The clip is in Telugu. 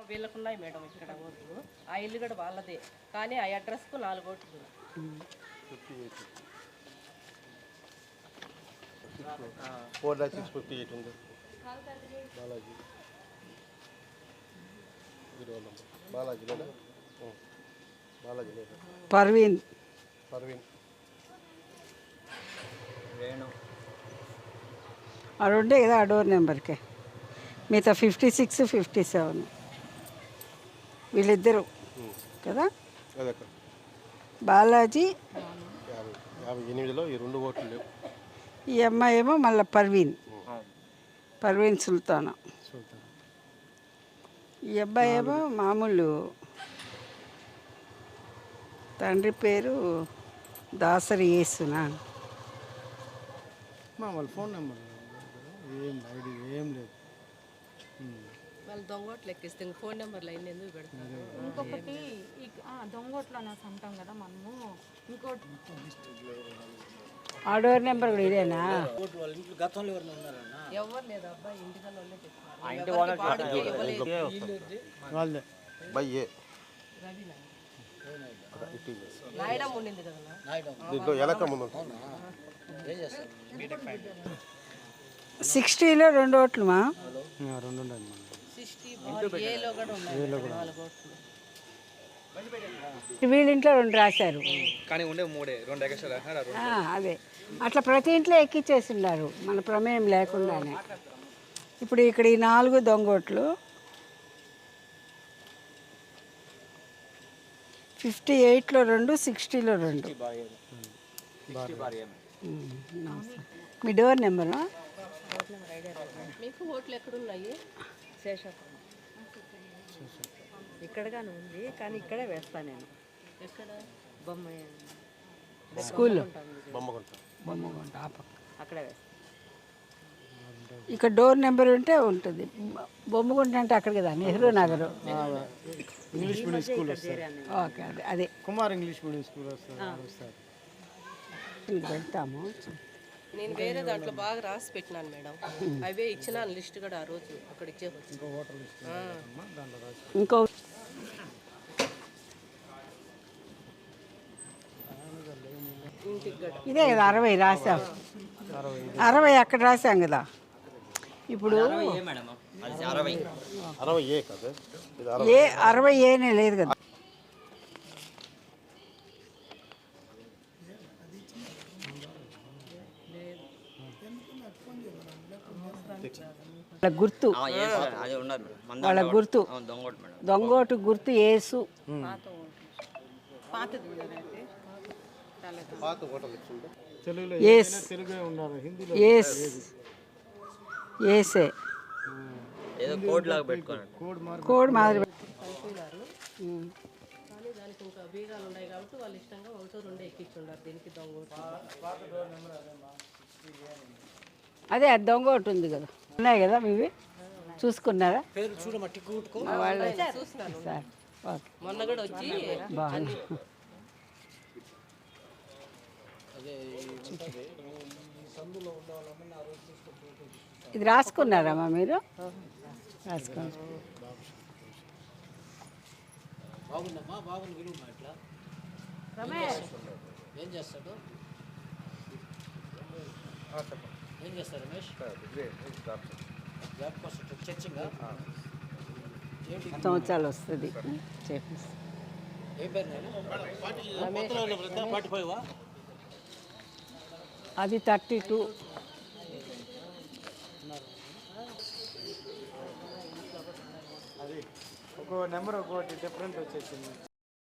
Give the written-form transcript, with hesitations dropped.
వీళ్ళకున్నాయి మేడం ఇక్కడ ఓట్లు. ఆ ఇల్లు కూడా వాళ్ళదే, కానీ ఆ అడ్రస్కు 4 ఓట్లు. 4,658 ఉంది. బాలాజీ బాలాజీ లేదా బాలాజీ లేదా పర్వీన్ వేణు అది ఉండే కదా ఆ డోర్ నెంబర్కే. మిగతా 56, 57 వీళ్ళిద్దరు కదా. బాలాజీ 58లో ఈ 2 ఓట్లు లేవు. ఈ అమ్మాయి ఏమో మళ్ళీ పర్వీన్ సుల్తానా. ఈ అబ్బాయి ఏమో మామూలు తండ్రి పేరు దాసరి యేసునా. వాళ్ళ ఫోన్ నెంబర్ ఏం ఐడి ఏం లేదు. వాళ్ళు దొంగోట్లు ఎక్కిస్తే ఫోన్ నెంబర్లు అయిన ఎందుకు పెడతారు? ఇంకొకటి దొంగోట్లు అనేసి అంటాం కదా మనము. ఇంకోటి ఆ డోర్ నెంబర్ కూడా ఇదేనా? గతంలో ఎవరు లేదు అబ్బాయి, ఇంటికల్లోనే వాళ్ళే నాయడం ఉండింది కదా. దీంట్లో ఎలక ముందు 60లో 2 ఓట్లు మా 2 ఉండండి. 60 ఏలో కూడా ఉన్నాయి 4 ఓట్లు. వీళ్ళ ఇంట్లో 2 రాశారు కానీ ఉండే 2 ఎక్స్ట్రా. అదే అట్లా ప్రతి ఇంట్లో ఎక్కిచ్చేసి ఉన్నారు మన ప్రమేయం లేకుండానే. ఇప్పుడు ఇక్కడ ఈ 4 దొంగోట్లు. 58లో 2, 60లో 2. మీ డోర్ నెంబరు మీకు ఓట్లు ఎక్కడున్నాయి? శేషాపురం ఇక్కడగానే ఉంది, కానీ ఇక్కడే వేస్తాను నేను. ఎక్కడ? బొమ్మ స్కూల్లో బొమ్మగుంట అక్కడే వేస్తాను. ఇక్కడ డోర్ నెంబర్ ఉంటే ఉంటుంది. బొమ్మగుంట అంటే అక్కడ కదా, Nehru Nagar. English medium school okay, అదే కుమార్ ఇంగ్లీష్ మీడియం స్కూల్ వస్తారు. వెళ్తాము. నేను వేరే దాంట్లో బాగా రాసి పెట్టినాను మేడం. అవే ఇచ్చినాను లిస్ట్ కూడా ఆ రోజు అక్కడ ఇచ్చేసి. ఇంకో ఇదే కదా 60 రాసాం. 60 అక్కడ రాసాం కదా. ఇప్పుడు 60 కదా, 60 ఏనే లేదు కదా. గుర్తు వాళ్ళ గుర్తు దొంగోటు గుర్తు యేసు. ఏసే కోడ్ మాదిరి. కానీ దానికి ఇంకా బీగాలు ఉన్నాయి కాబట్టి వాళ్ళు ఇష్టంగా 1, 2 ఎక్కించుండారు దీనికి దొంగోటు. అదే అది దొంగోటు ఉంది కదా, ఉన్నాయి కదా మీవి చూసుకున్నారా? వాళ్ళే చూస్తాను. సార్ ఓకే, మొన్న కూడా వచ్చి బాగుంది. ఇది రాసుకున్నారమ్మా మీరు? రాసుకోండి. రమేష్ ఏం చేస్తాడు రమేష్? సంవత్సరాలు వస్తుంది చేపిస్తా. అది 32. అది ఒక నెంబర్ ఒకటి డిఫరెంట్ వచ్చేసింది.